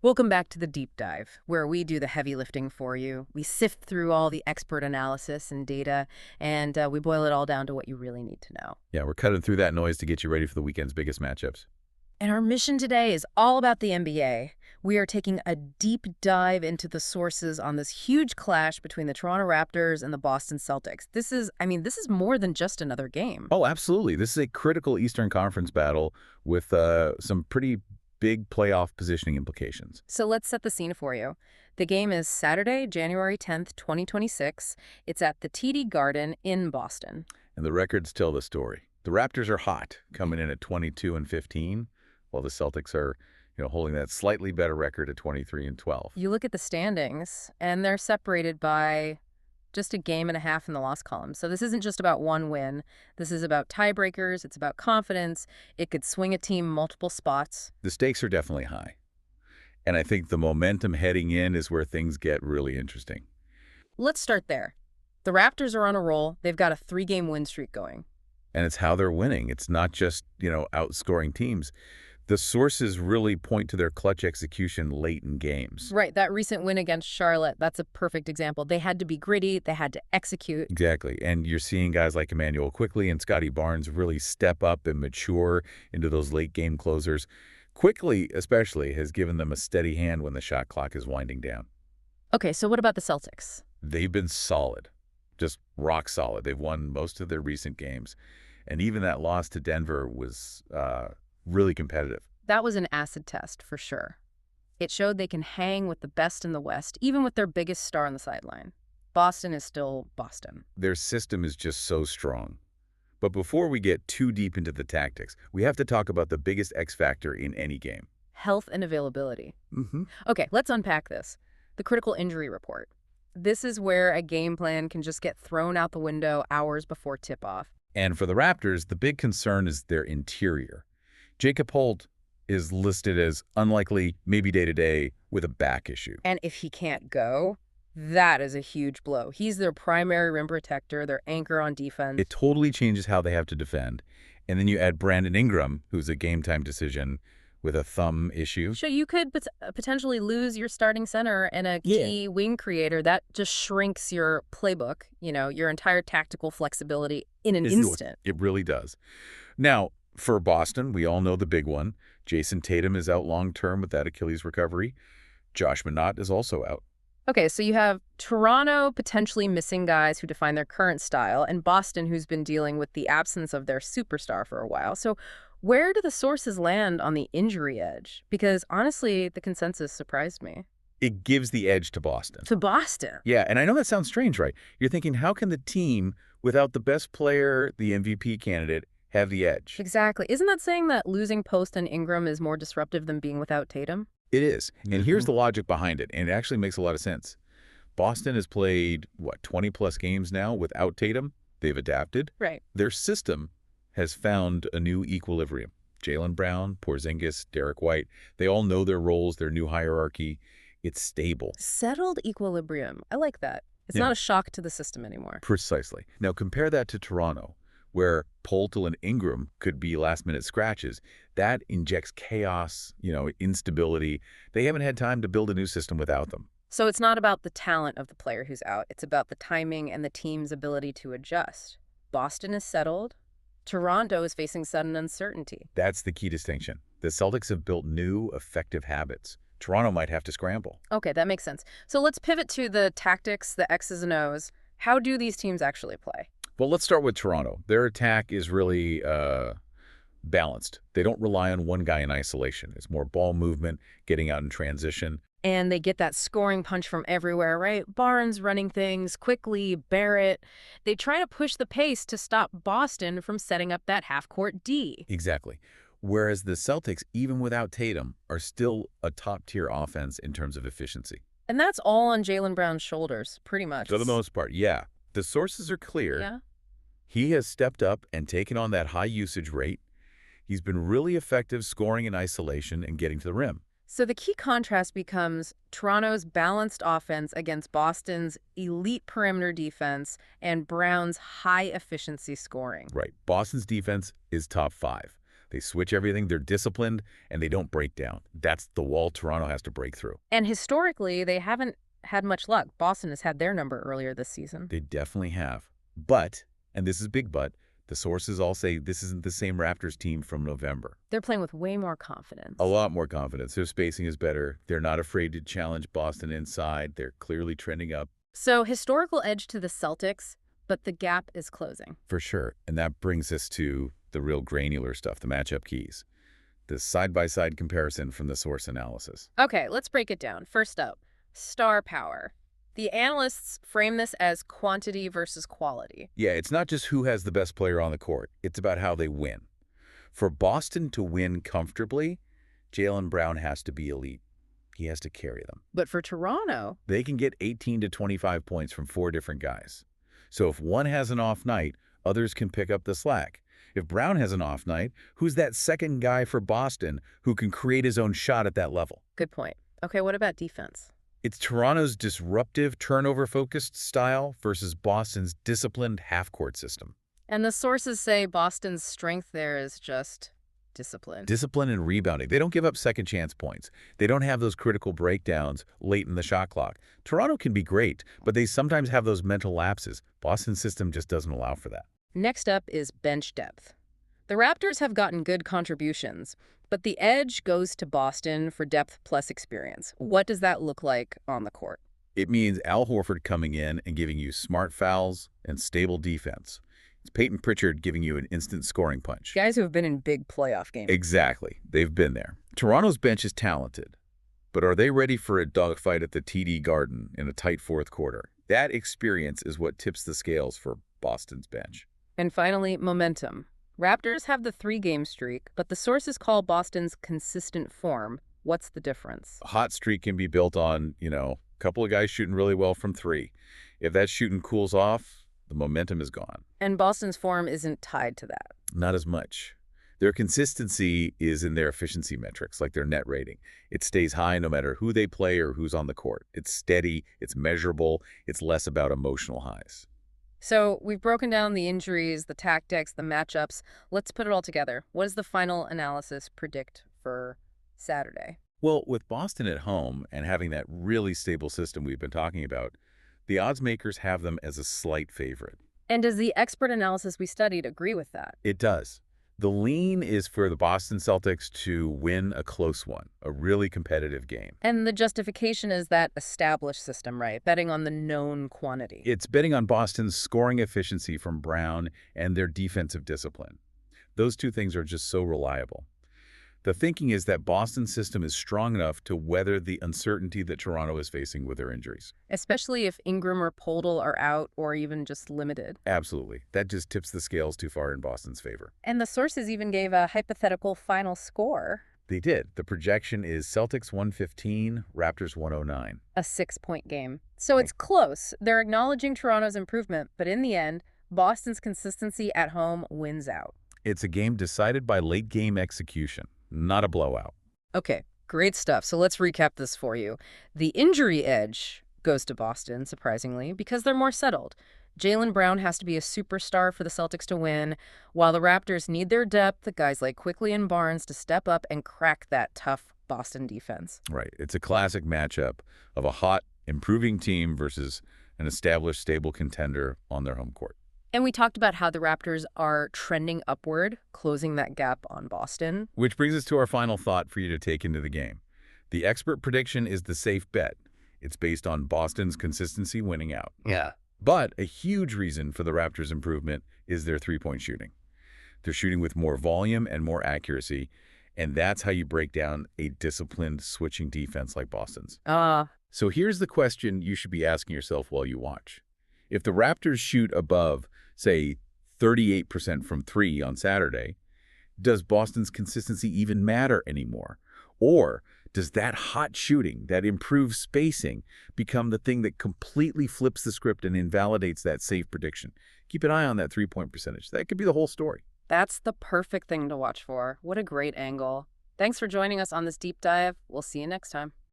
Welcome back to the deep dive, where we do the heavy lifting for you. We sift through all the expert analysis and data, and we boil it all down to what you really need to know. Yeah, we're cutting through that noise to get you ready for the weekend's biggest matchups. And our mission today is all about the NBA. We are taking a deep dive into the sources on this huge clash between the Toronto Raptors and the Boston Celtics. This is more than just another game. Oh, absolutely. This is a critical Eastern Conference battle with some pretty big playoff positioning implications. So let's set the scene for you. The game is Saturday, January 10th, 2026. It's at the TD Garden in Boston. And the records tell the story. The Raptors are hot, coming in at 22-15, while the Celtics are, holding that slightly better record at 23-12. You look at the standings, and they're separated by just a game and a half in the loss column. So this isn't just about one win. This is about tiebreakers. It's about confidence. It could swing a team multiple spots. The stakes are definitely high. And I think the momentum heading in is where things get really interesting. Let's start there. The Raptors are on a roll. They've got a 3-game win streak going. And it's how they're winning. It's not just, outscoring teams. The sources really point to their clutch execution late in games. Right. That recent win against Charlotte, that's a perfect example. They had to be gritty. They had to execute. Exactly. And you're seeing guys like Immanuel Quickley and Scottie Barnes really step up and mature into those late game closers. Quickley, especially, has given them a steady hand when the shot clock is winding down. Okay, so what about the Celtics? They've been solid, just rock solid. They've won most of their recent games. And even that loss to Denver was really competitive. That was an acid test, for sure. It showed they can hang with the best in the West, even with their biggest star on the sideline. Boston is still Boston. Their system is just so strong. But before we get too deep into the tactics, we have to talk about the biggest X factor in any game. Health and availability. Mm-hmm. Okay, let's unpack this. The critical injury report. This is where a game plan can just get thrown out the window hours before tip-off. And for the Raptors, the big concern is their interior. Jakob Holt is listed as unlikely, maybe day-to-day, with a back issue. And if he can't go, that is a huge blow. He's their primary rim protector, their anchor on defense. It totally changes how they have to defend. And then you add Brandon Ingram, who's a game-time decision with a thumb issue. So you could potentially lose your starting center and a key wing creator. That just shrinks your playbook, your entire tactical flexibility in an instant. It really does. Now, for Boston, we all know the big one. Jason Tatum is out long-term with that Achilles recovery. Josh Minott is also out. Okay, so you have Toronto potentially missing guys who define their current style, and Boston who's been dealing with the absence of their superstar for a while. So where do the sources land on the injury edge? Because honestly, the consensus surprised me. It gives the edge to Boston. To Boston? Yeah, and I know that sounds strange, right? You're thinking, how can the team, without the best player, the MVP candidate, have the edge? Exactly. Isn't that saying that losing Post and Ingram is more disruptive than being without Tatum? It is. And here's the logic behind it, and it actually makes a lot of sense. Boston has played, 20-plus games now without Tatum. They've adapted. Right. Their system has found a new equilibrium. Jaylen Brown, Porzingis, Derek White, they all know their roles, their new hierarchy. It's stable. Settled equilibrium. I like that. It's not a shock to the system anymore. Precisely. Now compare that to Toronto, where Poeltl and Ingram could be last-minute scratches. That injects chaos, instability. They haven't had time to build a new system without them. So it's not about the talent of the player who's out. It's about the timing and the team's ability to adjust. Boston is settled. Toronto is facing sudden uncertainty. That's the key distinction. The Celtics have built new, effective habits. Toronto might have to scramble. Okay, that makes sense. So let's pivot to the tactics, the X's and O's. How do these teams actually play? Well, let's start with Toronto. Their attack is really balanced. They don't rely on one guy in isolation. It's more ball movement, getting out in transition. And they get that scoring punch from everywhere, right? Barnes running things, Quickley, Barrett. They try to push the pace to stop Boston from setting up that half-court D. Exactly. Whereas the Celtics, even without Tatum, are still a top-tier offense in terms of efficiency. And that's all on Jaylen Brown's shoulders, pretty much. For the most part, yeah. The sources are clear. Yeah. He has stepped up and taken on that high usage rate. He's been really effective scoring in isolation and getting to the rim. So the key contrast becomes Toronto's balanced offense against Boston's elite perimeter defense and Brown's high-efficiency scoring. Right. Boston's defense is top 5. They switch everything, they're disciplined, and they don't break down. That's the wall Toronto has to break through. And historically, they haven't had much luck. Boston has had their number earlier this season. They definitely have. But, and this is big but, the sources all say this isn't the same Raptors team from November. They're playing with way more confidence. A lot more confidence. Their spacing is better. They're not afraid to challenge Boston inside. They're clearly trending up. So historical edge to the Celtics, but the gap is closing. For sure. And that brings us to the real granular stuff, the matchup keys. The side-by-side comparison from the source analysis. Okay, let's break it down. First up, star power. The analysts frame this as quantity versus quality. Yeah, it's not just who has the best player on the court. It's about how they win. For Boston to win comfortably, Jaylen Brown has to be elite. He has to carry them. But for Toronto, they can get 18 to 25 points from 4 different guys. So if one has an off night, others can pick up the slack. If Brown has an off night, who's that second guy for Boston who can create his own shot at that level? good point. Okay, what about defense? It's Toronto's disruptive, turnover-focused style versus Boston's disciplined half-court system. And the sources say Boston's strength there is just discipline. Discipline and rebounding. They don't give up second-chance points. They don't have those critical breakdowns late in the shot clock. Toronto can be great, but they sometimes have those mental lapses. Boston's system just doesn't allow for that. Next up is bench depth. The Raptors have gotten good contributions, but the edge goes to Boston for depth plus experience. What does that look like on the court? It means Al Horford coming in and giving you smart fouls and stable defense. It's Peyton Pritchard giving you an instant scoring punch. Guys who have been in big playoff games. Exactly. They've been there. Toronto's bench is talented, but are they ready for a dogfight at the TD Garden in a tight fourth quarter? That experience is what tips the scales for Boston's bench. And finally, momentum. Raptors have the 3-game streak, but the sources call Boston's consistent form. What's the difference? A hot streak can be built on, a couple of guys shooting really well from 3. If that shooting cools off, the momentum is gone. And Boston's form isn't tied to that. Not as much. Their consistency is in their efficiency metrics, like their net rating. It stays high no matter who they play or who's on the court. It's steady, it's measurable, it's less about emotional highs. So we've broken down the injuries, the tactics, the matchups. Let's put it all together. What does the final analysis predict for Saturday? Well, with Boston at home and having that really stable system we've been talking about, the odds makers have them as a slight favorite. And does the expert analysis we studied agree with that? It does. The lean is for the Boston Celtics to win a close one, a really competitive game. And the justification is that established system, right? Betting on the known quantity. It's betting on Boston's scoring efficiency from Brown and their defensive discipline. Those two things are just so reliable. The thinking is that Boston's system is strong enough to weather the uncertainty that Toronto is facing with their injuries. Especially if Ingram or Poeltl are out or even just limited. Absolutely. That just tips the scales too far in Boston's favor. And the sources even gave a hypothetical final score. They did. The projection is Celtics 115, Raptors 109. A 6-point game. So it's close. They're acknowledging Toronto's improvement, but in the end, Boston's consistency at home wins out. It's a game decided by late-game execution, not a blowout. Okay, great stuff. So let's recap this for you. The injury edge goes to Boston, surprisingly, because they're more settled. Jaylen Brown has to be a superstar for the Celtics to win, while the Raptors need their depth, guys like Quickley and Barnes, to step up and crack that tough Boston defense. Right. It's a classic matchup of a hot, improving team versus an established, stable contender on their home court. And we talked about how the Raptors are trending upward, closing that gap on Boston. Which brings us to our final thought for you to take into the game. The expert prediction is the safe bet. It's based on Boston's consistency winning out. Yeah. But a huge reason for the Raptors' improvement is their three-point shooting. They're shooting with more volume and more accuracy, and that's how you break down a disciplined switching defense like Boston's. So here's the question you should be asking yourself while you watch. If the Raptors shoot above, say, 38% from 3 on Saturday, does Boston's consistency even matter anymore? Or does that hot shooting, that improved spacing, become the thing that completely flips the script and invalidates that safe prediction? Keep an eye on that three-point percentage. That could be the whole story. That's the perfect thing to watch for. What a great angle. Thanks for joining us on this deep dive. We'll see you next time.